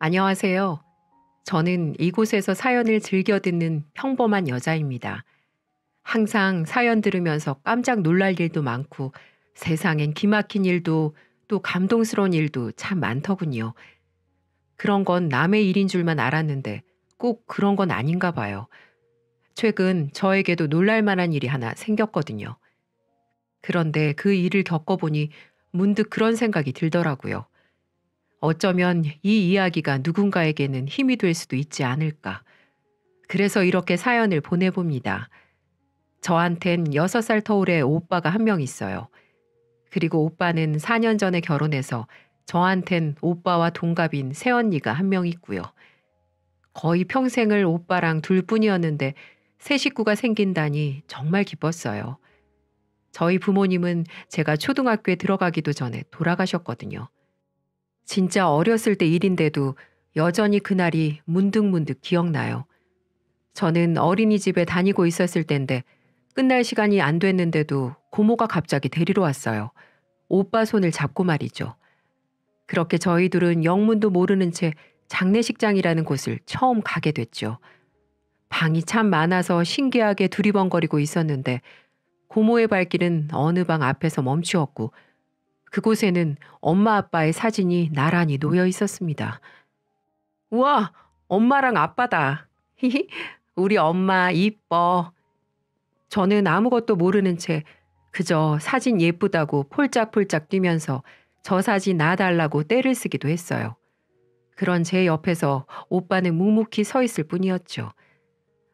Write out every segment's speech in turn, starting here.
안녕하세요. 저는 이곳에서 사연을 즐겨 듣는 평범한 여자입니다. 항상 사연 들으면서 깜짝 놀랄 일도 많고 세상엔 기막힌 일도 또 감동스러운 일도 참 많더군요. 그런 건 남의 일인 줄만 알았는데 꼭 그런 건 아닌가 봐요. 최근 저에게도 놀랄 만한 일이 하나 생겼거든요. 그런데 그 일을 겪어보니 문득 그런 생각이 들더라고요. 어쩌면 이 이야기가 누군가에게는 힘이 될 수도 있지 않을까. 그래서 이렇게 사연을 보내봅니다. 저한텐 6살 터울의 오빠가 한 명 있어요. 그리고 오빠는 4년 전에 결혼해서 저한텐 오빠와 동갑인 새언니가 한 명 있고요. 거의 평생을 오빠랑 둘뿐이었는데 새 식구가 생긴다니 정말 기뻤어요. 저희 부모님은 제가 초등학교에 들어가기도 전에 돌아가셨거든요. 진짜 어렸을 때 일인데도 여전히 그날이 문득문득 기억나요. 저는 어린이집에 다니고 있었을 때인데 끝날 시간이 안 됐는데도 고모가 갑자기 데리러 왔어요. 오빠 손을 잡고 말이죠. 그렇게 저희 둘은 영문도 모르는 채 장례식장이라는 곳을 처음 가게 됐죠. 방이 참 많아서 신기하게 두리번거리고 있었는데 고모의 발길은 어느 방 앞에서 멈추었고 그곳에는 엄마 아빠의 사진이 나란히 놓여 있었습니다. 우와, 엄마랑 아빠다. 히히, 우리 엄마 이뻐. 저는 아무것도 모르는 채 그저 사진 예쁘다고 폴짝폴짝 뛰면서 저 사진 놔달라고 떼를 쓰기도 했어요. 그런 제 옆에서 오빠는 묵묵히 서 있을 뿐이었죠.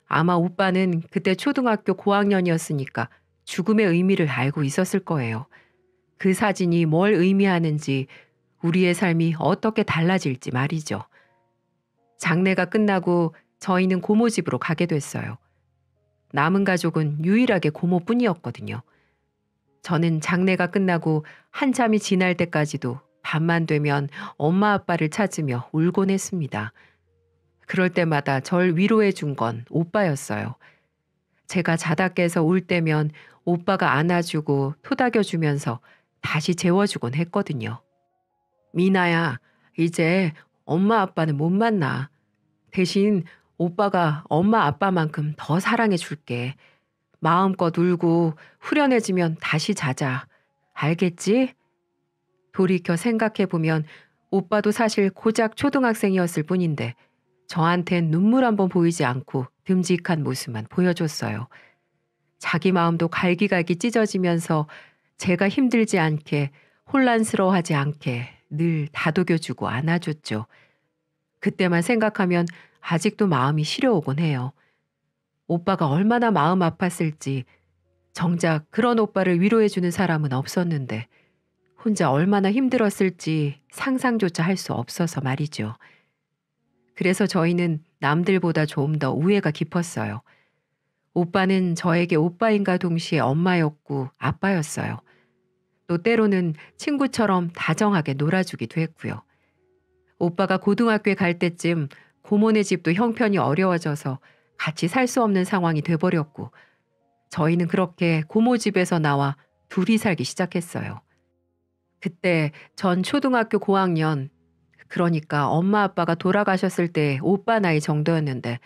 아마 오빠는 그때 초등학교 고학년이었으니까 죽음의 의미를 알고 있었을 거예요. 그 사진이 뭘 의미하는지, 우리의 삶이 어떻게 달라질지 말이죠. 장례가 끝나고 저희는 고모 집으로 가게 됐어요. 남은 가족은 유일하게 고모뿐이었거든요. 저는 장례가 끝나고 한참이 지날 때까지도 밤만 되면 엄마 아빠를 찾으며 울곤 했습니다. 그럴 때마다 절 위로해 준 건 오빠였어요. 제가 자다 깨서 울 때면 오빠가 안아주고 토닥여 주면서 다시 재워주곤 했거든요. 미나야, 이제 엄마 아빠는 못 만나. 대신 오빠가 엄마 아빠만큼 더 사랑해 줄게. 마음껏 울고 후련해지면 다시 자자. 알겠지? 돌이켜 생각해보면 오빠도 사실 고작 초등학생이었을 뿐인데 저한텐 눈물 한 번 보이지 않고 듬직한 모습만 보여줬어요. 자기 마음도 갈기갈기 찢어지면서 제가 힘들지 않게 혼란스러워하지 않게 늘 다독여주고 안아줬죠. 그때만 생각하면 아직도 마음이 시려오곤 해요. 오빠가 얼마나 마음 아팠을지 정작 그런 오빠를 위로해주는 사람은 없었는데 혼자 얼마나 힘들었을지 상상조차 할 수 없어서 말이죠. 그래서 저희는 남들보다 좀 더 우애가 깊었어요. 오빠는 저에게 오빠인가 동시에 엄마였고 아빠였어요. 또 때로는 친구처럼 다정하게 놀아주기도 했고요. 오빠가 고등학교에 갈 때쯤 고모네 집도 형편이 어려워져서 같이 살 수 없는 상황이 돼버렸고 저희는 그렇게 고모 집에서 나와 둘이 살기 시작했어요. 그때 전 초등학교 고학년, 그러니까 엄마 아빠가 돌아가셨을 때 오빠 나이 정도였는데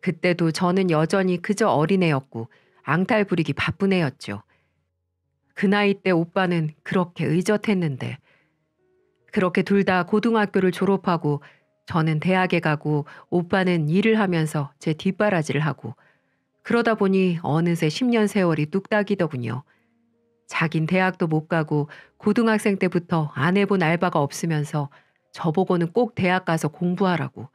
그때도 저는 여전히 그저 어린애였고 앙탈 부리기 바쁜 애였죠. 그 나이 때 오빠는 그렇게 의젓했는데 그렇게 둘 다 고등학교를 졸업하고 저는 대학에 가고 오빠는 일을 하면서 제 뒷바라지를 하고 그러다 보니 어느새 10년 세월이 뚝딱이더군요. 자긴 대학도 못 가고 고등학생 때부터 안 해본 알바가 없으면서 저보고는 꼭 대학 가서 공부하라고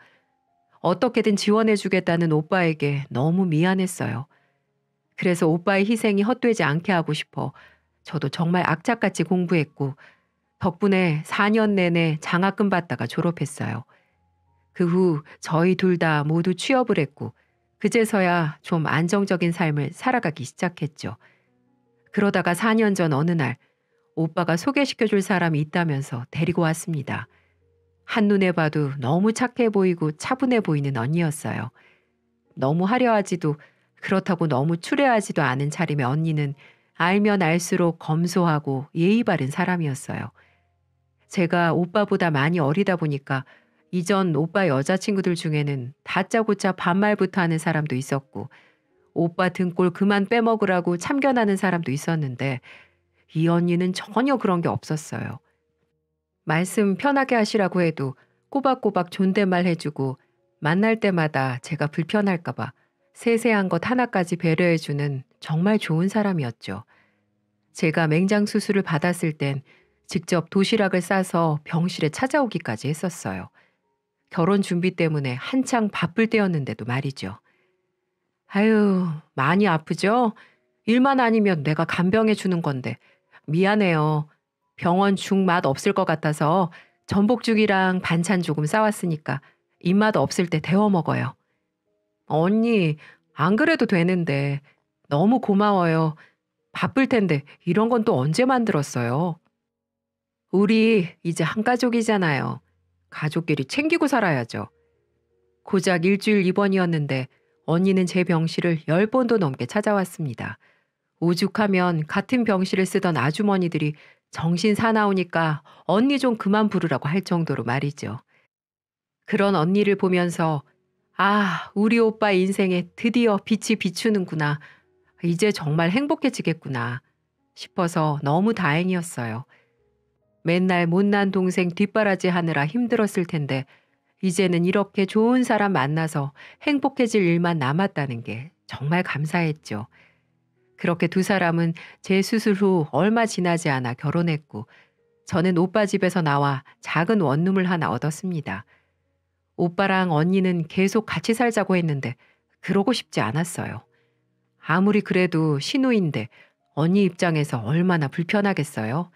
어떻게든 지원해주겠다는 오빠에게 너무 미안했어요. 그래서 오빠의 희생이 헛되지 않게 하고 싶어 저도 정말 악착같이 공부했고 덕분에 4년 내내 장학금 받다가 졸업했어요. 그 후 저희 둘 다 모두 취업을 했고 그제서야 좀 안정적인 삶을 살아가기 시작했죠. 그러다가 4년 전 어느 날 오빠가 소개시켜줄 사람이 있다면서 데리고 왔습니다. 한눈에 봐도 너무 착해 보이고 차분해 보이는 언니였어요. 너무 화려하지도 그렇다고 너무 추레하지도 않은 차림의 언니는 알면 알수록 검소하고 예의 바른 사람이었어요. 제가 오빠보다 많이 어리다 보니까 이전 오빠 여자친구들 중에는 다짜고짜 반말부터 하는 사람도 있었고 오빠 등골 그만 빼먹으라고 참견하는 사람도 있었는데 이 언니는 전혀 그런 게 없었어요. 말씀 편하게 하시라고 해도 꼬박꼬박 존댓말 해주고 만날 때마다 제가 불편할까 봐 세세한 것 하나까지 배려해주는 정말 좋은 사람이었죠. 제가 맹장 수술을 받았을 땐 직접 도시락을 싸서 병실에 찾아오기까지 했었어요. 결혼 준비 때문에 한창 바쁠 때였는데도 말이죠. 아유, 많이 아프죠? 일만 아니면 내가 간병해 주는 건데 미안해요. 병원 죽 맛 없을 것 같아서 전복죽이랑 반찬 조금 싸왔으니까 입맛 없을 때 데워 먹어요. 언니, 안 그래도 되는데 너무 고마워요. 바쁠 텐데 이런 건 또 언제 만들었어요? 우리 이제 한 가족이잖아요. 가족끼리 챙기고 살아야죠. 고작 일주일 입원이었는데 언니는 제 병실을 10번도 넘게 찾아왔습니다. 오죽하면 같은 병실을 쓰던 아주머니들이 정신 사나우니까 언니 좀 그만 부르라고 할 정도로 말이죠. 그런 언니를 보면서 아, 우리 오빠 인생에 드디어 빛이 비추는구나. 이제 정말 행복해지겠구나 싶어서 너무 다행이었어요. 맨날 못난 동생 뒷바라지 하느라 힘들었을 텐데 이제는 이렇게 좋은 사람 만나서 행복해질 일만 남았다는 게 정말 감사했죠. 그렇게 두 사람은 제 수술 후 얼마 지나지 않아 결혼했고 저는 오빠 집에서 나와 작은 원룸을 하나 얻었습니다. 오빠랑 언니는 계속 같이 살자고 했는데 그러고 싶지 않았어요. 아무리 그래도 시누인데 언니 입장에서 얼마나 불편하겠어요.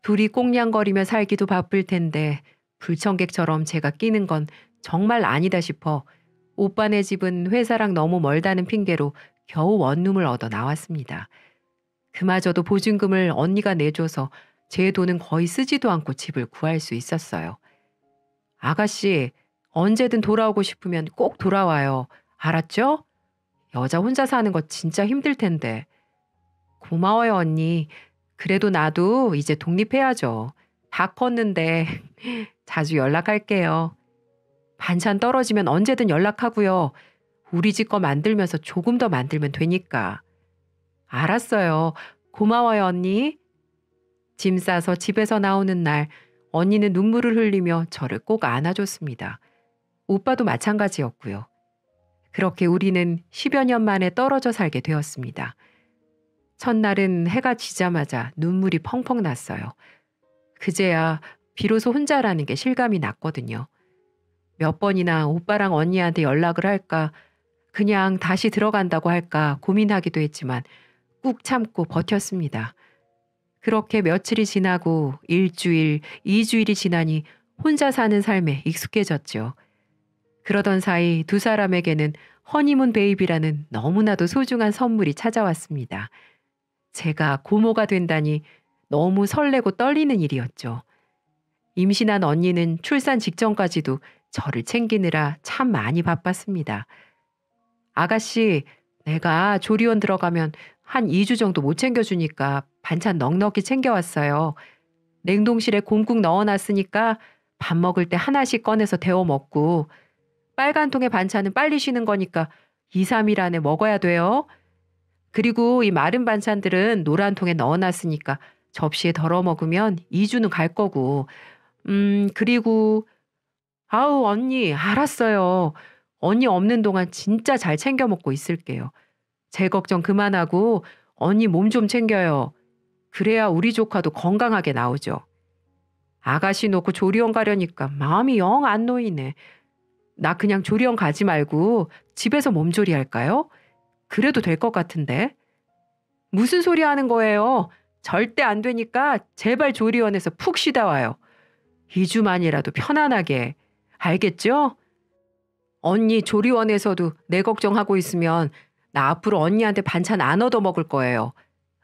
둘이 꽁냥거리며 살기도 바쁠 텐데 불청객처럼 제가 끼는 건 정말 아니다 싶어 오빠네 집은 회사랑 너무 멀다는 핑계로 겨우 원룸을 얻어 나왔습니다. 그마저도 보증금을 언니가 내줘서 제 돈은 거의 쓰지도 않고 집을 구할 수 있었어요. 아가씨, 언제든 돌아오고 싶으면 꼭 돌아와요. 알았죠? 여자 혼자 사는 거 진짜 힘들 텐데. 고마워요, 언니. 그래도 나도 이제 독립해야죠. 다 컸는데 자주 연락할게요. 반찬 떨어지면 언제든 연락하고요. 우리 집 거 만들면서 조금 더 만들면 되니까. 알았어요. 고마워요, 언니. 짐 싸서 집에서 나오는 날 언니는 눈물을 흘리며 저를 꼭 안아줬습니다. 오빠도 마찬가지였고요. 그렇게 우리는 10여 년 만에 떨어져 살게 되었습니다. 첫날은 해가 지자마자 눈물이 펑펑 났어요. 그제야 비로소 혼자라는 게 실감이 났거든요. 몇 번이나 오빠랑 언니한테 연락을 할까, 그냥 다시 들어간다고 할까 고민하기도 했지만 꾹 참고 버텼습니다. 그렇게 며칠이 지나고 일주일, 2주일이 지나니 혼자 사는 삶에 익숙해졌죠. 그러던 사이 두 사람에게는 허니문 베이비라는 너무나도 소중한 선물이 찾아왔습니다. 제가 고모가 된다니 너무 설레고 떨리는 일이었죠. 임신한 언니는 출산 직전까지도 저를 챙기느라 참 많이 바빴습니다. 아가씨, 내가 조리원 들어가면 한 2주 정도 못 챙겨주니까 반찬 넉넉히 챙겨왔어요. 냉동실에 곰국 넣어놨으니까 밥 먹을 때 하나씩 꺼내서 데워 먹고 빨간 통에 반찬은 빨리 쉬는 거니까 2, 3일 안에 먹어야 돼요. 그리고 이 마른 반찬들은 노란 통에 넣어놨으니까 접시에 덜어 먹으면 2주는 갈 거고 그리고 아우 언니 알았어요. 언니 없는 동안 진짜 잘 챙겨 먹고 있을게요. 제 걱정 그만하고 언니 몸 좀 챙겨요. 그래야 우리 조카도 건강하게 나오죠. 아가씨 놓고 조리원 가려니까 마음이 영 안 놓이네. 나 그냥 조리원 가지 말고 집에서 몸조리 할까요? 그래도 될 것 같은데. 무슨 소리 하는 거예요? 절대 안 되니까 제발 조리원에서 푹 쉬다 와요. 2주만이라도 편안하게. 알겠죠? 언니 조리원에서도 내 걱정하고 있으면 나 앞으로 언니한테 반찬 안 얻어 먹을 거예요.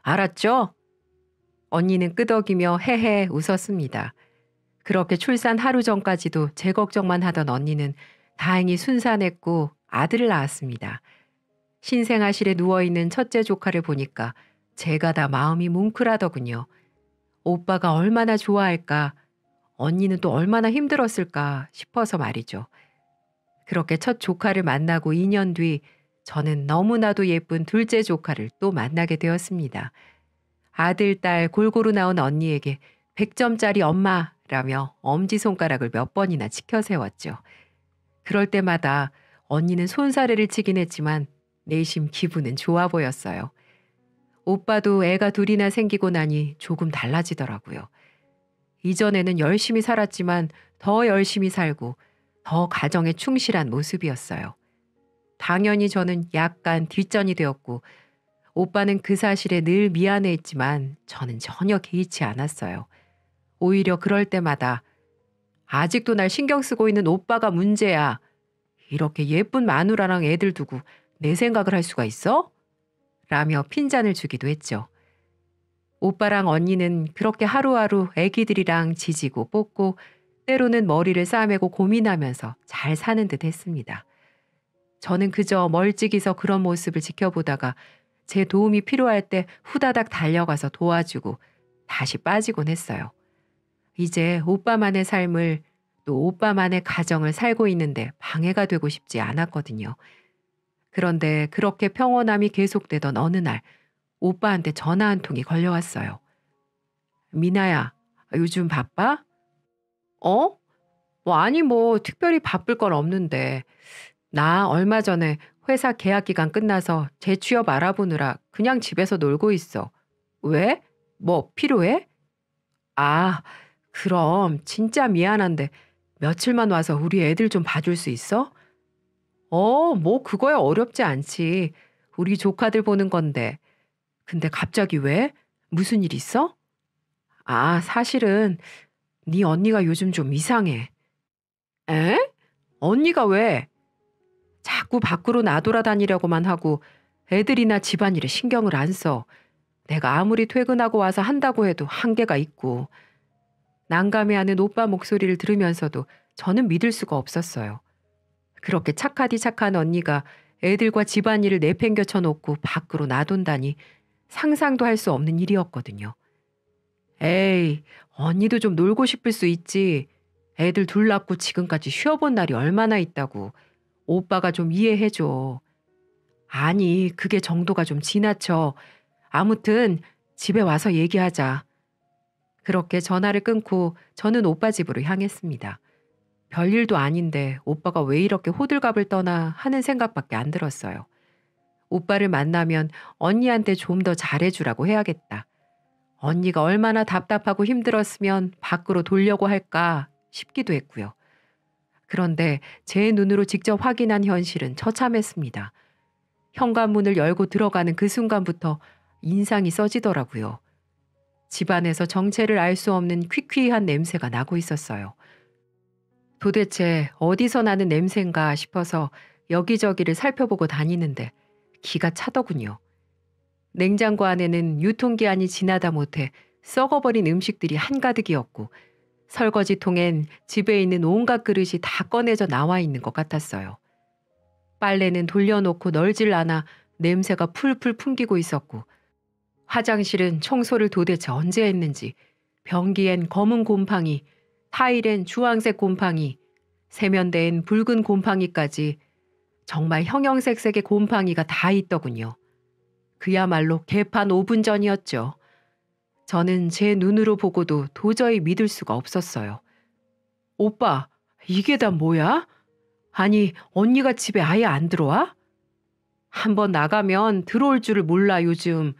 알았죠? 언니는 끄덕이며 헤헤 웃었습니다. 그렇게 출산 하루 전까지도 제 걱정만 하던 언니는 다행히 순산했고 아들을 낳았습니다. 신생아실에 누워있는 첫째 조카를 보니까 제가 다 마음이 뭉클하더군요. 오빠가 얼마나 좋아할까. 언니는 또 얼마나 힘들었을까 싶어서 말이죠. 그렇게 첫 조카를 만나고 2년 뒤 저는 너무나도 예쁜 둘째 조카를 또 만나게 되었습니다. 아들, 딸 골고루 나온 언니에게 100점짜리 엄마라며 엄지손가락을 몇 번이나 치켜 세웠죠. 그럴 때마다 언니는 손사래를 치긴 했지만 내심 기분은 좋아 보였어요. 오빠도 애가 둘이나 생기고 나니 조금 달라지더라고요. 이전에는 열심히 살았지만 더 열심히 살고 더 가정에 충실한 모습이었어요. 당연히 저는 약간 뒷전이 되었고 오빠는 그 사실에 늘 미안해했지만 저는 전혀 개의치 않았어요. 오히려 그럴 때마다 아직도 날 신경 쓰고 있는 오빠가 문제야. 이렇게 예쁜 마누라랑 애들 두고 내 생각을 할 수가 있어? 라며 핀잔을 주기도 했죠. 오빠랑 언니는 그렇게 하루하루 애기들이랑 지지고 볶고 때로는 머리를 싸매고 고민하면서 잘 사는 듯 했습니다. 저는 그저 멀찍이서 그런 모습을 지켜보다가 제 도움이 필요할 때 후다닥 달려가서 도와주고 다시 빠지곤 했어요. 이제 오빠만의 삶을 또 오빠만의 가정을 살고 있는데 방해가 되고 싶지 않았거든요. 그런데 그렇게 평온함이 계속되던 어느 날 오빠한테 전화 한 통이 걸려왔어요. 미나야, 요즘 바빠? 어? 아니 특별히 바쁠 건 없는데 나 얼마 전에 회사 계약 기간 끝나서 재취업 알아보느라 그냥 집에서 놀고 있어. 왜? 뭐 필요해? 아, 그럼 진짜 미안한데 며칠만 와서 우리 애들 좀 봐줄 수 있어? 그거야 어렵지 않지. 우리 조카들 보는 건데. 근데 갑자기 왜? 무슨 일 있어? 아, 사실은 네 언니가 요즘 좀 이상해. 에? 언니가 왜? 자꾸 밖으로 나돌아다니려고만 하고 애들이나 집안일에 신경을 안 써. 내가 아무리 퇴근하고 와서 한다고 해도 한계가 있고. 난감해하는 오빠 목소리를 들으면서도 저는 믿을 수가 없었어요. 그렇게 착하디 착한 언니가 애들과 집안일을 내팽겨쳐 놓고 밖으로 나돈다니 상상도 할 수 없는 일이었거든요. 에이, 언니도 좀 놀고 싶을 수 있지. 애들 둘 낳고 지금까지 쉬어본 날이 얼마나 있다고. 오빠가 좀 이해해줘. 아니, 그게 정도가 좀 지나쳐. 아무튼 집에 와서 얘기하자. 그렇게 전화를 끊고 저는 오빠 집으로 향했습니다. 별일도 아닌데 오빠가 왜 이렇게 호들갑을 떠나 하는 생각밖에 안 들었어요. 오빠를 만나면 언니한테 좀 더 잘해주라고 해야겠다. 언니가 얼마나 답답하고 힘들었으면 밖으로 돌려고 할까 싶기도 했고요. 그런데 제 눈으로 직접 확인한 현실은 처참했습니다. 현관문을 열고 들어가는 그 순간부터 인상이 써지더라고요. 집안에서 정체를 알 수 없는 퀴퀴한 냄새가 나고 있었어요. 도대체 어디서 나는 냄새인가 싶어서 여기저기를 살펴보고 다니는데 기가 차더군요. 냉장고 안에는 유통기한이 지나다 못해 썩어버린 음식들이 한가득이었고 설거지통엔 집에 있는 온갖 그릇이 다 꺼내져 나와 있는 것 같았어요. 빨래는 돌려놓고 널질 않아 냄새가 풀풀 풍기고 있었고 화장실은 청소를 도대체 언제 했는지 변기엔 검은 곰팡이, 타일엔 주황색 곰팡이, 세면대엔 붉은 곰팡이까지 정말 형형색색의 곰팡이가 다 있더군요. 그야말로 개판 5분 전이었죠. 저는 제 눈으로 보고도 도저히 믿을 수가 없었어요. 오빠, 이게 다 뭐야? 아니, 언니가 집에 아예 안 들어와? 한번 나가면 들어올 줄을 몰라 요즘.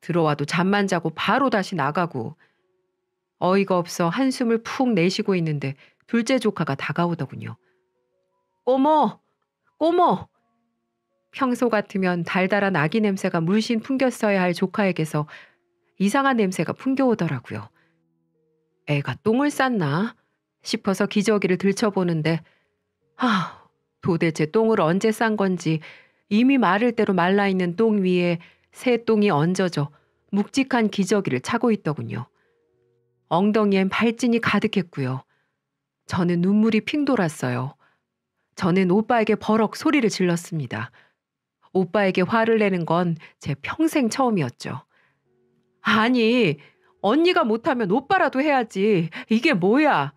들어와도 잠만 자고 바로 다시 나가고. 어이가 없어 한숨을 푹 내쉬고 있는데 둘째 조카가 다가오더군요. 꼬모! 꼬모! 평소 같으면 달달한 아기 냄새가 물씬 풍겼어야 할 조카에게서 이상한 냄새가 풍겨오더라고요. 애가 똥을 쌌나 싶어서 기저귀를 들춰보는데 도대체 똥을 언제 싼 건지 이미 마를 대로 말라있는 똥 위에 새 똥이 얹어져 묵직한 기저귀를 차고 있더군요. 엉덩이엔 발진이 가득했고요. 저는 눈물이 핑 돌았어요. 저는 오빠에게 버럭 소리를 질렀습니다. 오빠에게 화를 내는 건 제 평생 처음이었죠. 아니, 언니가 못하면 오빠라도 해야지. 이게 뭐야?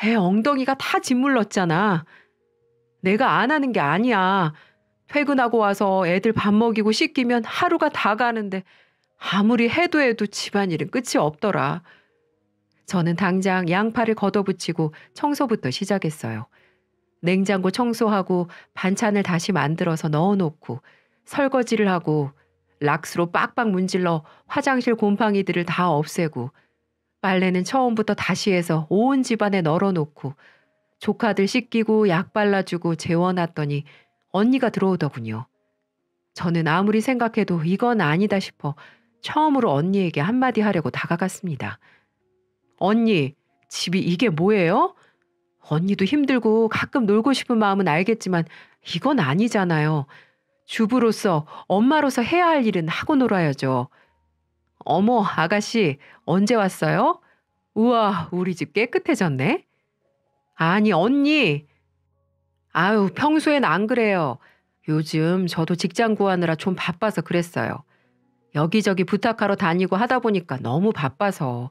애 엉덩이가 다 짓물렀잖아. 내가 안 하는 게 아니야. 퇴근하고 와서 애들 밥 먹이고 씻기면 하루가 다 가는데 아무리 해도 집안일은 끝이 없더라. 저는 당장 양팔을 걷어붙이고 청소부터 시작했어요. 냉장고 청소하고 반찬을 다시 만들어서 넣어놓고 설거지를 하고 락스로 빡빡 문질러 화장실 곰팡이들을 다 없애고 빨래는 처음부터 다시 해서 온 집안에 널어놓고 조카들 씻기고 약 발라주고 재워놨더니 언니가 들어오더군요. 저는 아무리 생각해도 이건 아니다 싶어 처음으로 언니에게 한마디 하려고 다가갔습니다. 언니, 집이 이게 뭐예요? 언니도 힘들고 가끔 놀고 싶은 마음은 알겠지만 이건 아니잖아요. 주부로서, 엄마로서 해야 할 일은 하고 놀아야죠. 어머, 아가씨, 언제 왔어요? 우와, 우리 집 깨끗해졌네. 아니, 언니. 아유, 평소엔 안 그래요. 요즘 저도 직장 구하느라 좀 바빠서 그랬어요. 여기저기 부탁하러 다니고 하다 보니까 너무 바빠서.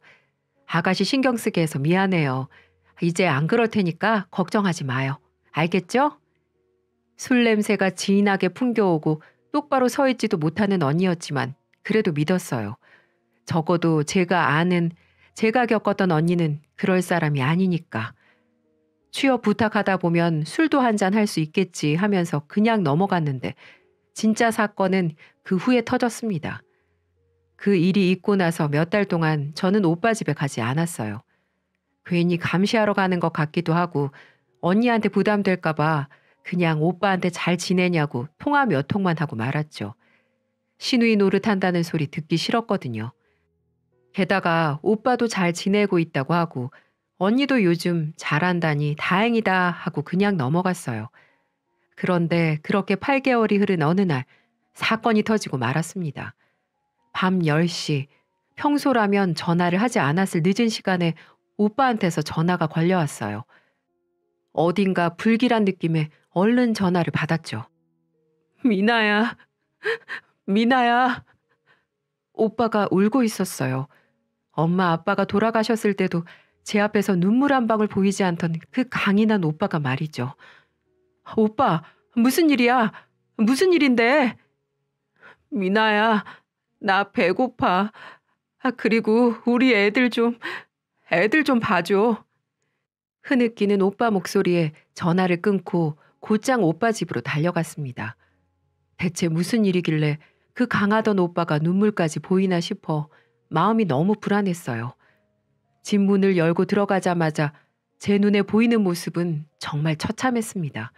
아가씨 신경 쓰게 해서 미안해요. 이제 안 그럴 테니까 걱정하지 마요. 알겠죠? 술 냄새가 진하게 풍겨오고 똑바로 서 있지도 못하는 언니였지만 그래도 믿었어요. 적어도 제가 겪었던 언니는 그럴 사람이 아니니까. 취업 부탁하다 보면 술도 한잔 할 수 있겠지 하면서 그냥 넘어갔는데 진짜 사건은 그 후에 터졌습니다. 그 일이 있고 나서 몇 달 동안 저는 오빠 집에 가지 않았어요. 괜히 감시하러 가는 것 같기도 하고 언니한테 부담될까 봐 그냥 오빠한테 잘 지내냐고 통화 몇 통만 하고 말았죠. 시누이 노릇한다는 소리 듣기 싫었거든요. 게다가 오빠도 잘 지내고 있다고 하고 언니도 요즘 잘한다니 다행이다 하고 그냥 넘어갔어요. 그런데 그렇게 8개월이 흐른 어느 날 사건이 터지고 말았습니다. 밤 10시, 평소라면 전화를 하지 않았을 늦은 시간에 오빠한테서 전화가 걸려왔어요. 어딘가 불길한 느낌에 얼른 전화를 받았죠. 미나야, 미나야. 오빠가 울고 있었어요. 엄마 아빠가 돌아가셨을 때도 제 앞에서 눈물 한 방울 보이지 않던 그 강인한 오빠가 말이죠. 오빠, 무슨 일이야? 무슨 일인데? 미나야, 나 배고파. 그리고 우리 애들 좀 봐줘. 흐느끼는 오빠 목소리에 전화를 끊고 곧장 오빠 집으로 달려갔습니다. 대체 무슨 일이길래 그 강하던 오빠가 눈물까지 보이나 싶어 마음이 너무 불안했어요. 집 문을 열고 들어가자마자 제 눈에 보이는 모습은 정말 처참했습니다.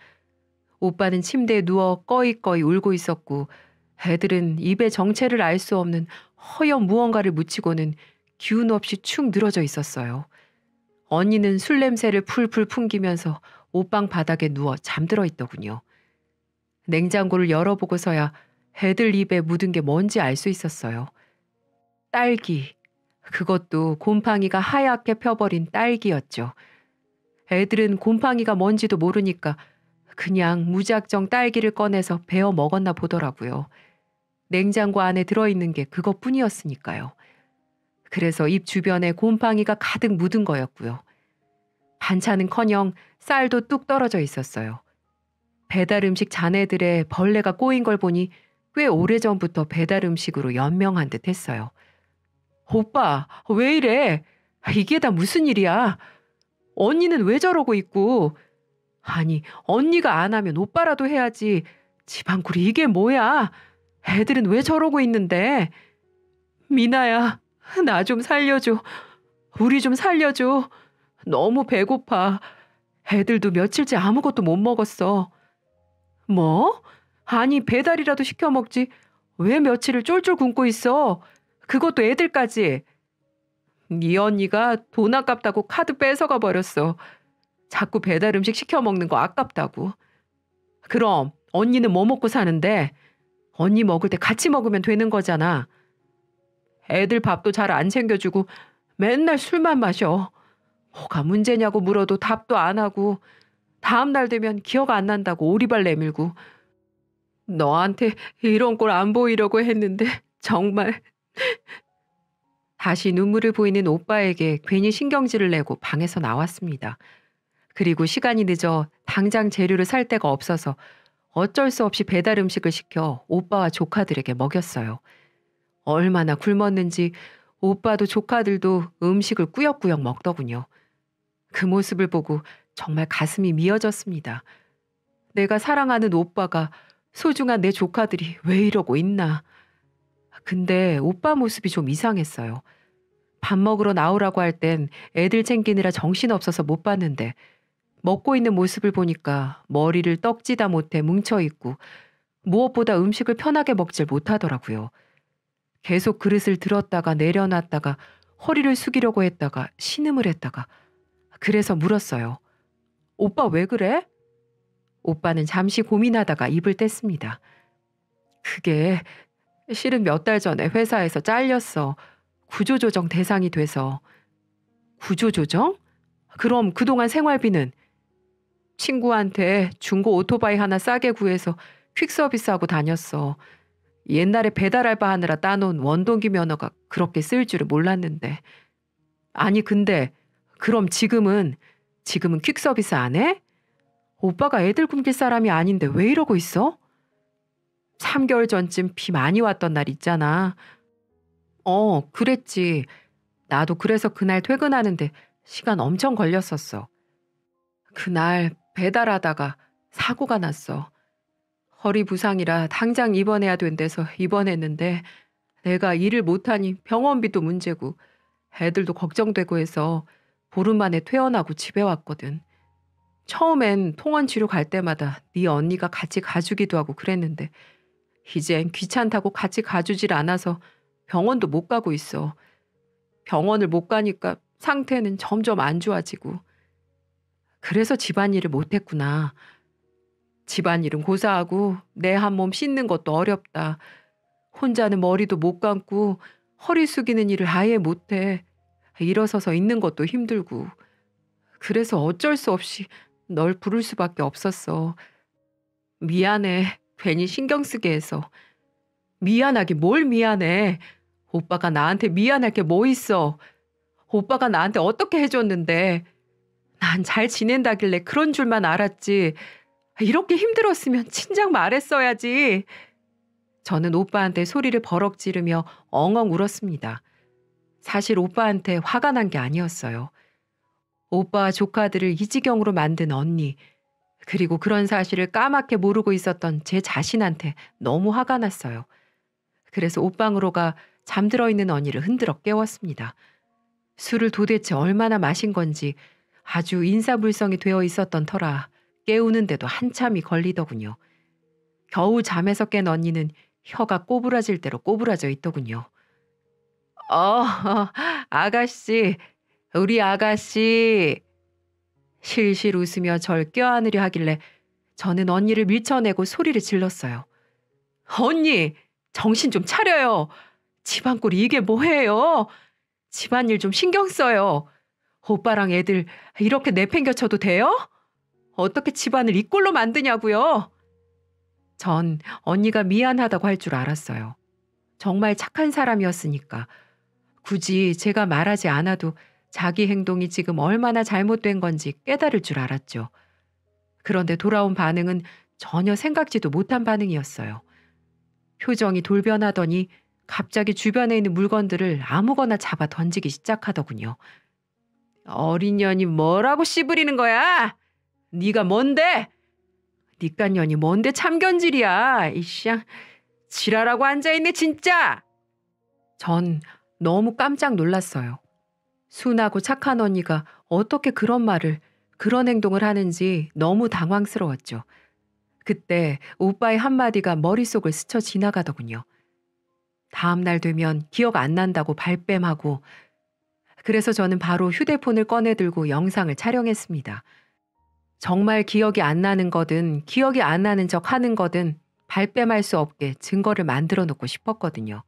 오빠는 침대에 누워 꺼이꺼이 울고 있었고 애들은 입에 정체를 알 수 없는 허연 무언가를 묻히고는 기운 없이 축 늘어져 있었어요. 언니는 술 냄새를 풀풀 풍기면서 옷방 바닥에 누워 잠들어 있더군요. 냉장고를 열어보고서야 애들 입에 묻은 게 뭔지 알 수 있었어요. 딸기. 그것도 곰팡이가 하얗게 펴버린 딸기였죠. 애들은 곰팡이가 뭔지도 모르니까 그냥 무작정 딸기를 꺼내서 베어 먹었나 보더라고요. 냉장고 안에 들어있는 게 그것뿐이었으니까요. 그래서 입 주변에 곰팡이가 가득 묻은 거였고요. 반찬은커녕 쌀도 뚝 떨어져 있었어요. 배달 음식 잔애들의 벌레가 꼬인 걸 보니 꽤 오래전부터 배달 음식으로 연명한 듯 했어요. 오빠, 왜 이래? 이게 다 무슨 일이야? 언니는 왜 저러고 있고? 아니, 언니가 안 하면 오빠라도 해야지. 집안꿀이 이게 뭐야? 애들은 왜 저러고 있는데? 미나야, 나 좀 살려줘. 우리 좀 살려줘. 너무 배고파. 애들도 며칠째 아무것도 못 먹었어. 뭐? 아니, 배달이라도 시켜 먹지. 왜 며칠을 쫄쫄 굶고 있어? 그것도 애들까지. 네 언니가 돈 아깝다고 카드 뺏어가 버렸어. 자꾸 배달 음식 시켜 먹는 거 아깝다고. 그럼 언니는 뭐 먹고 사는데? 언니 먹을 때 같이 먹으면 되는 거잖아. 애들 밥도 잘 안 챙겨주고 맨날 술만 마셔. 뭐가 문제냐고 물어도 답도 안 하고 다음 날 되면 기억 안 난다고 오리발 내밀고. 너한테 이런 꼴 안 보이려고 했는데 정말. 다시 눈물을 보이는 오빠에게 괜히 신경질을 내고 방에서 나왔습니다. 그리고 시간이 늦어 당장 재료를 살 데가 없어서 어쩔 수 없이 배달 음식을 시켜 오빠와 조카들에게 먹였어요. 얼마나 굶었는지 오빠도 조카들도 음식을 꾸역꾸역 먹더군요. 그 모습을 보고 정말 가슴이 미어졌습니다. 내가 사랑하는 오빠가, 소중한 내 조카들이 왜 이러고 있나. 근데 오빠 모습이 좀 이상했어요. 밥 먹으러 나오라고 할 땐 애들 챙기느라 정신없어서 못 봤는데 먹고 있는 모습을 보니까 머리를 떡지다 못해 뭉쳐있고 무엇보다 음식을 편하게 먹질 못하더라고요. 계속 그릇을 들었다가 내려놨다가 허리를 숙이려고 했다가 신음을 했다가. 그래서 물었어요. 오빠 왜 그래? 오빠는 잠시 고민하다가 입을 뗐습니다. 그게 실은 몇 달 전에 회사에서 잘렸어. 구조조정 대상이 돼서. 구조조정? 그럼 그동안 생활비는? 친구한테 중고 오토바이 하나 싸게 구해서 퀵서비스하고 다녔어. 옛날에 배달 알바 하느라 따놓은 원동기 면허가 그렇게 쓸 줄을 몰랐는데. 아니 근데 그럼 지금은 퀵서비스 안 해? 오빠가 애들 굶길 사람이 아닌데 왜 이러고 있어? 3개월 전쯤 비 많이 왔던 날 있잖아. 그랬지. 나도 그래서 그날 퇴근하는데 시간 엄청 걸렸었어. 그날 배달하다가 사고가 났어. 허리 부상이라 당장 입원해야 된대서 입원했는데 내가 일을 못하니 병원비도 문제고 애들도 걱정되고 해서 보름 만에 퇴원하고 집에 왔거든. 처음엔 통원 치료 갈 때마다 네 언니가 같이 가주기도 하고 그랬는데 이젠 귀찮다고 같이 가주질 않아서 병원도 못 가고 있어. 병원을 못 가니까 상태는 점점 안 좋아지고. 그래서 집안일을 못했구나. 집안일은 고사하고 내 한 몸 씻는 것도 어렵다. 혼자는 머리도 못 감고 허리 숙이는 일을 아예 못해. 일어서서 있는 것도 힘들고. 그래서 어쩔 수 없이 널 부를 수밖에 없었어. 미안해. 괜히 신경 쓰게 해서. 미안하긴 뭘 미안해. 오빠가 나한테 미안할 게 뭐 있어. 오빠가 나한테 어떻게 해줬는데. 난 잘 지낸다길래 그런 줄만 알았지. 이렇게 힘들었으면 진작 말했어야지. 저는 오빠한테 소리를 버럭 지르며 엉엉 울었습니다. 사실 오빠한테 화가 난 게 아니었어요. 오빠와 조카들을 이 지경으로 만든 언니, 그리고 그런 사실을 까맣게 모르고 있었던 제 자신한테 너무 화가 났어요. 그래서 옷방으로 가 잠들어 있는 언니를 흔들어 깨웠습니다. 술을 도대체 얼마나 마신 건지 아주 인사불성이 되어 있었던 터라 깨우는데도 한참이 걸리더군요. 겨우 잠에서 깬 언니는 혀가 꼬부라질 대로 꼬부라져 있더군요. 아가씨, 우리 아가씨. 실실 웃으며 절 껴안으려 하길래 저는 언니를 밀쳐내고 소리를 질렀어요. 언니, 정신 좀 차려요. 집안꼴이 이게 뭐예요? 집안일 좀 신경 써요. 오빠랑 애들 이렇게 내팽겨쳐도 돼요? 어떻게 집안을 이 꼴로 만드냐고요? 전 언니가 미안하다고 할 줄 알았어요. 정말 착한 사람이었으니까. 굳이 제가 말하지 않아도 자기 행동이 지금 얼마나 잘못된 건지 깨달을 줄 알았죠. 그런데 돌아온 반응은 전혀 생각지도 못한 반응이었어요. 표정이 돌변하더니 갑자기 주변에 있는 물건들을 아무거나 잡아 던지기 시작하더군요. 어린 년이 뭐라고 씨부리는 거야? 네가 뭔데? 니깟 년이 뭔데 참견질이야. 이씨야, 지랄하고 앉아있네 진짜. 전 너무 깜짝 놀랐어요. 순하고 착한 언니가 어떻게 그런 말을, 그런 행동을 하는지 너무 당황스러웠죠. 그때 오빠의 한마디가 머릿속을 스쳐 지나가더군요. 다음 날 되면 기억 안 난다고 발뺌하고. 그래서 저는 바로 휴대폰을 꺼내들고 영상을 촬영했습니다. 정말 기억이 안 나는 거든 기억이 안 나는 척 하는 거든 발뺌할 수 없게 증거를 만들어 놓고 싶었거든요.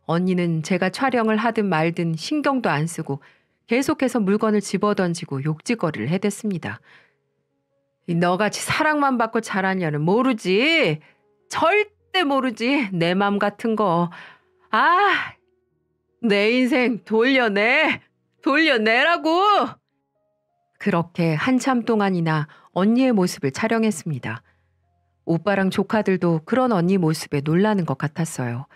언니는 제가 촬영을 하든 말든 신경도 안 쓰고 계속해서 물건을 집어던지고 욕짓거리를 해댔습니다. 너같이 사랑만 받고 자란 년은 모르지. 절대 모르지. 내 맘 같은 거. 아! 내 인생 돌려내! 돌려내라고! 그렇게 한참 동안이나 언니의 모습을 촬영했습니다. 오빠랑 조카들도 그런 언니 모습에 놀라는 것 같았어요.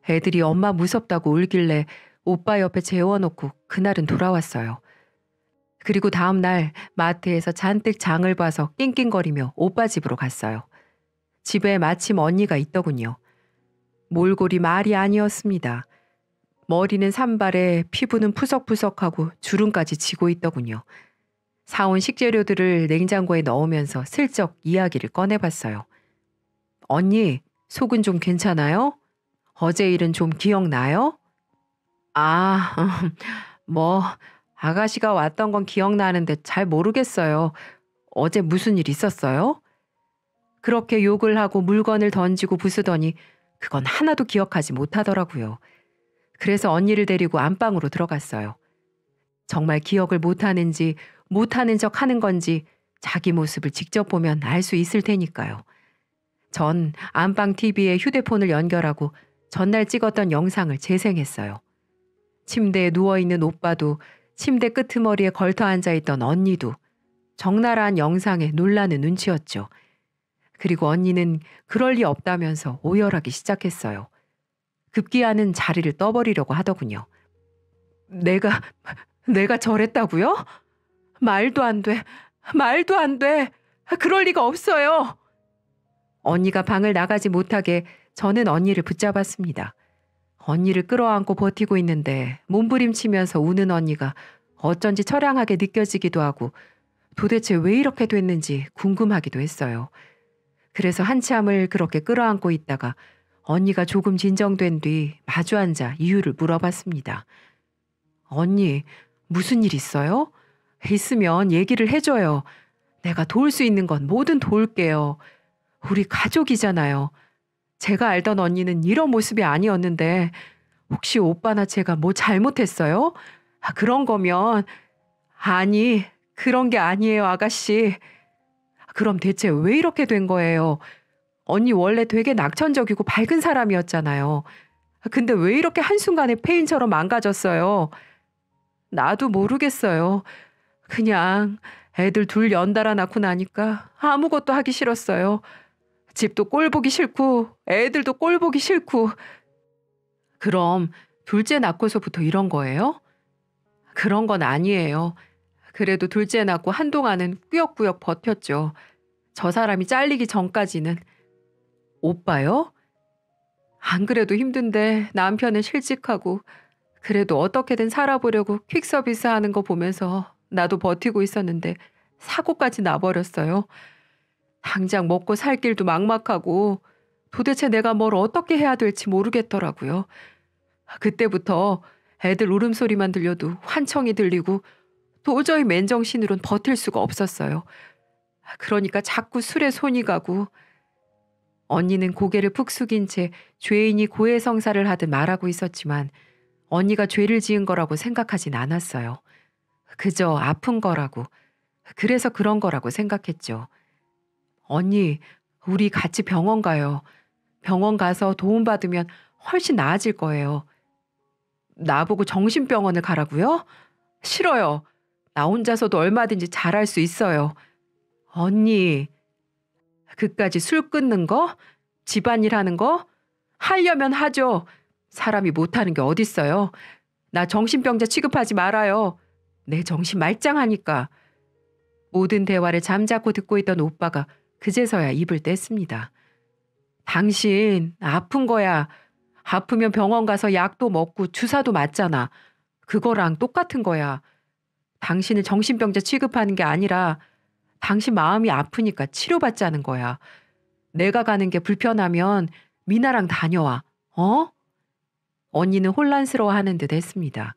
애들이 엄마 무섭다고 울길래 오빠 옆에 재워놓고 그날은 돌아왔어요. 그리고 다음 날 마트에서 잔뜩 장을 봐서 낑낑거리며 오빠 집으로 갔어요. 집에 마침 언니가 있더군요. 몰골이 말이 아니었습니다. 머리는 산발에 피부는 푸석푸석하고 주름까지 지고 있더군요. 사온 식재료들을 냉장고에 넣으면서 슬쩍 이야기를 꺼내봤어요. 언니, 속은 좀 괜찮아요? 어제 일은 좀 기억나요? 아, 뭐 아가씨가 왔던 건 기억나는데 잘 모르겠어요. 어제 무슨 일 있었어요? 그렇게 욕을 하고 물건을 던지고 부수더니 그건 하나도 기억하지 못하더라고요. 그래서 언니를 데리고 안방으로 들어갔어요. 정말 기억을 못하는지 못하는 척 하는 건지 자기 모습을 직접 보면 알 수 있을 테니까요. 전 안방 TV에 휴대폰을 연결하고 전날 찍었던 영상을 재생했어요. 침대에 누워있는 오빠도 침대 끄트머리에 걸터 앉아있던 언니도 적나라한 영상에 놀라는 눈치였죠. 그리고 언니는 그럴 리 없다면서 오열하기 시작했어요. 급기야는 자리를 떠버리려고 하더군요. 내가 저랬다고요? 말도 안 돼. 말도 안 돼. 그럴 리가 없어요. 언니가 방을 나가지 못하게 저는 언니를 붙잡았습니다. 언니를 끌어안고 버티고 있는데 몸부림치면서 우는 언니가 어쩐지 처량하게 느껴지기도 하고 도대체 왜 이렇게 됐는지 궁금하기도 했어요. 그래서 한참을 그렇게 끌어안고 있다가 언니가 조금 진정된 뒤 마주 앉아 이유를 물어봤습니다. 언니, 무슨 일 있어요? 있으면 얘기를 해줘요. 내가 도울 수 있는 건 뭐든 도울게요. 우리 가족이잖아요. 제가 알던 언니는 이런 모습이 아니었는데 혹시 오빠나 제가 뭐 잘못했어요? 그런 거면 아니, 그런 게 아니에요, 아가씨. 그럼 대체 왜 이렇게 된 거예요? 언니 원래 되게 낙천적이고 밝은 사람이었잖아요. 근데 왜 이렇게 한순간에 폐인처럼 망가졌어요? 나도 모르겠어요. 그냥 애들 둘 연달아 낳고 나니까 아무것도 하기 싫었어요. 집도 꼴 보기 싫고 애들도 꼴 보기 싫고. 그럼 둘째 낳고서부터 이런 거예요? 그런 건 아니에요. 그래도 둘째 낳고 한동안은 꾸역꾸역 버텼죠. 저 사람이 잘리기 전까지는. 오빠요? 안 그래도 힘든데 남편은 실직하고 그래도 어떻게든 살아보려고 퀵서비스 하는 거 보면서 나도 버티고 있었는데 사고까지 나버렸어요. 당장 먹고 살 길도 막막하고 도대체 내가 뭘 어떻게 해야 될지 모르겠더라고요. 그때부터 애들 울음소리만 들려도 환청이 들리고 도저히 맨정신으론 버틸 수가 없었어요. 그러니까 자꾸 술에 손이 가고. 언니는 고개를 푹 숙인 채 죄인이 고해성사를 하듯 말하고 있었지만 언니가 죄를 지은 거라고 생각하진 않았어요. 그저 아픈 거라고. 그래서 그런 거라고 생각했죠. 언니, 우리 같이 병원 가요. 병원 가서 도움받으면 훨씬 나아질 거예요. 나보고 정신병원을 가라고요? 싫어요. 나 혼자서도 얼마든지 잘할 수 있어요. 언니, 그까지 술 끊는 거? 집안일 하는 거? 하려면 하죠. 사람이 못하는 게 어딨어요. 나 정신병자 취급하지 말아요. 내 정신 말짱하니까. 모든 대화를 잠자코 듣고 있던 오빠가 그제서야 입을 뗐습니다. 당신 아픈 거야. 아프면 병원 가서 약도 먹고 주사도 맞잖아. 그거랑 똑같은 거야. 당신을 정신병자 취급하는 게 아니라 당신 마음이 아프니까 치료받자는 거야. 내가 가는 게 불편하면 미나랑 다녀와. 어? 언니는 혼란스러워하는 듯 했습니다.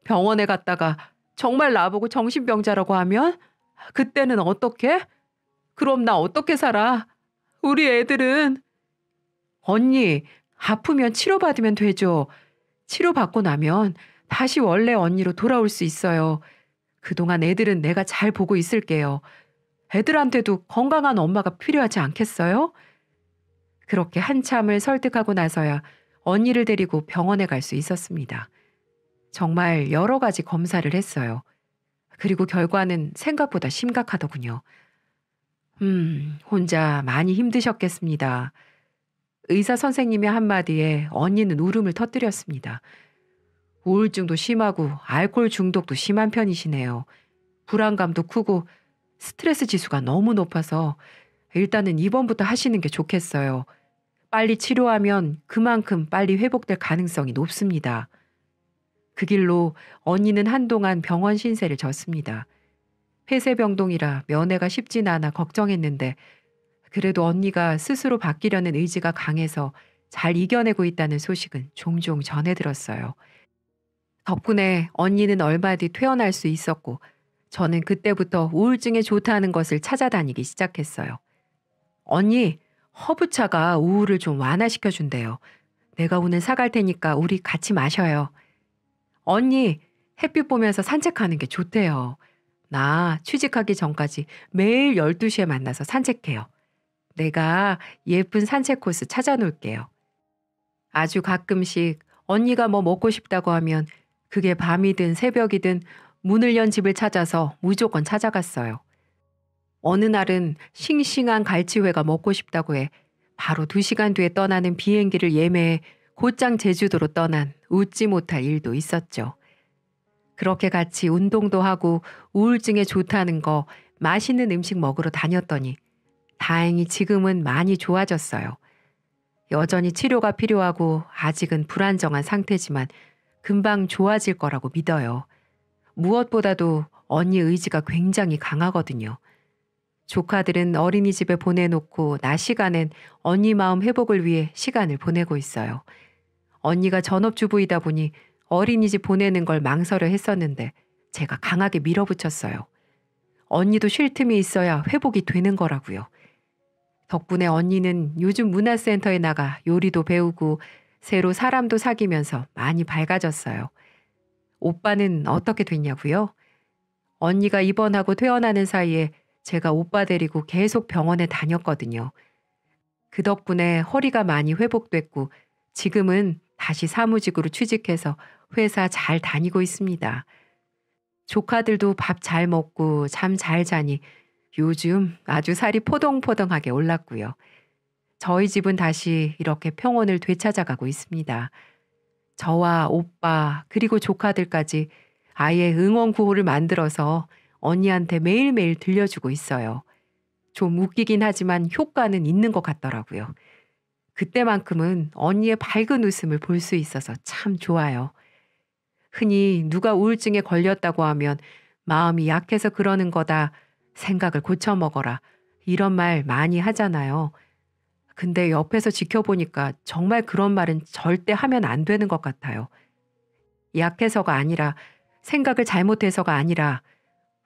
병원에 갔다가 정말 나보고 정신병자라고 하면 그때는 어떻게? 그럼 나 어떻게 살아? 우리 애들은. 언니, 아프면 치료받으면 되죠. 치료받고 나면 다시 원래 언니로 돌아올 수 있어요. 그동안 애들은 내가 잘 보고 있을게요. 애들한테도 건강한 엄마가 필요하지 않겠어요? 그렇게 한참을 설득하고 나서야 언니를 데리고 병원에 갈 수 있었습니다. 정말 여러 가지 검사를 했어요. 그리고 결과는 생각보다 심각하더군요. 혼자 많이 힘드셨겠습니다. 의사 선생님의 한마디에 언니는 울음을 터뜨렸습니다. 우울증도 심하고 알코올 중독도 심한 편이시네요. 불안감도 크고 스트레스 지수가 너무 높아서 일단은 입원부터 하시는 게 좋겠어요. 빨리 치료하면 그만큼 빨리 회복될 가능성이 높습니다. 그 길로 언니는 한동안 병원 신세를 졌습니다. 폐쇄병동이라 면회가 쉽진 않아 걱정했는데 그래도 언니가 스스로 바뀌려는 의지가 강해서 잘 이겨내고 있다는 소식은 종종 전해 들었어요. 덕분에 언니는 얼마 뒤 퇴원할 수 있었고 저는 그때부터 우울증에 좋다는 것을 찾아다니기 시작했어요. 언니, 허브차가 우울을 좀 완화시켜 준대요. 내가 오늘 사갈 테니까 우리 같이 마셔요. 언니, 햇빛 보면서 산책하는 게 좋대요. 나 취직하기 전까지 매일 12시에 만나서 산책해요. 내가 예쁜 산책 코스 찾아놓을게요. 아주 가끔씩 언니가 뭐 먹고 싶다고 하면 그게 밤이든 새벽이든 문을 연 집을 찾아서 무조건 찾아갔어요. 어느 날은 싱싱한 갈치회가 먹고 싶다고 해 바로 2시간 뒤에 떠나는 비행기를 예매해 곧장 제주도로 떠난 웃지 못할 일도 있었죠. 그렇게 같이 운동도 하고 우울증에 좋다는 거 맛있는 음식 먹으러 다녔더니 다행히 지금은 많이 좋아졌어요. 여전히 치료가 필요하고 아직은 불안정한 상태지만 금방 좋아질 거라고 믿어요. 무엇보다도 언니 의지가 굉장히 강하거든요. 조카들은 어린이집에 보내놓고 낮 시간엔 언니 마음 회복을 위해 시간을 보내고 있어요. 언니가 전업주부이다 보니 어린이집 보내는 걸 망설여 했었는데 제가 강하게 밀어붙였어요. 언니도 쉴 틈이 있어야 회복이 되는 거라고요. 덕분에 언니는 요즘 문화센터에 나가 요리도 배우고 새로 사람도 사귀면서 많이 밝아졌어요. 오빠는 어떻게 됐냐고요? 언니가 입원하고 퇴원하는 사이에 제가 오빠 데리고 계속 병원에 다녔거든요. 그 덕분에 허리가 많이 회복됐고 지금은 다시 사무직으로 취직해서 회사 잘 다니고 있습니다. 조카들도 밥 잘 먹고 잠 잘 자니 요즘 아주 살이 포동포동하게 올랐고요. 저희 집은 다시 이렇게 평온을 되찾아가고 있습니다. 저와 오빠 그리고 조카들까지 아예 응원 구호를 만들어서 언니한테 매일매일 들려주고 있어요. 좀 웃기긴 하지만 효과는 있는 것 같더라고요. 그때만큼은 언니의 밝은 웃음을 볼 수 있어서 참 좋아요. 흔히 누가 우울증에 걸렸다고 하면 마음이 약해서 그러는 거다, 생각을 고쳐먹어라, 이런 말 많이 하잖아요. 근데 옆에서 지켜보니까 정말 그런 말은 절대 하면 안 되는 것 같아요. 약해서가 아니라 생각을 잘못해서가 아니라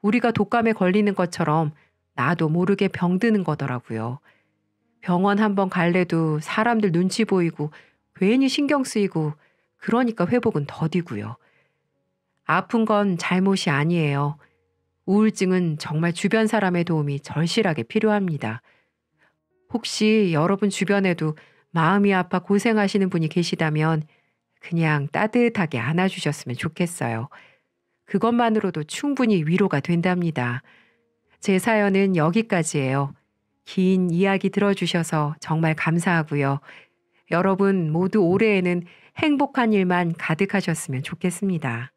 우리가 독감에 걸리는 것처럼 나도 모르게 병드는 거더라고요. 병원 한번 갈래도 사람들 눈치 보이고 괜히 신경 쓰이고 그러니까 회복은 더디고요. 아픈 건 잘못이 아니에요. 우울증은 정말 주변 사람의 도움이 절실하게 필요합니다. 혹시 여러분 주변에도 마음이 아파 고생하시는 분이 계시다면 그냥 따뜻하게 안아주셨으면 좋겠어요. 그것만으로도 충분히 위로가 된답니다. 제 사연은 여기까지예요. 긴 이야기 들어주셔서 정말 감사하고요. 여러분 모두 올해에는 행복한 일만 가득하셨으면 좋겠습니다.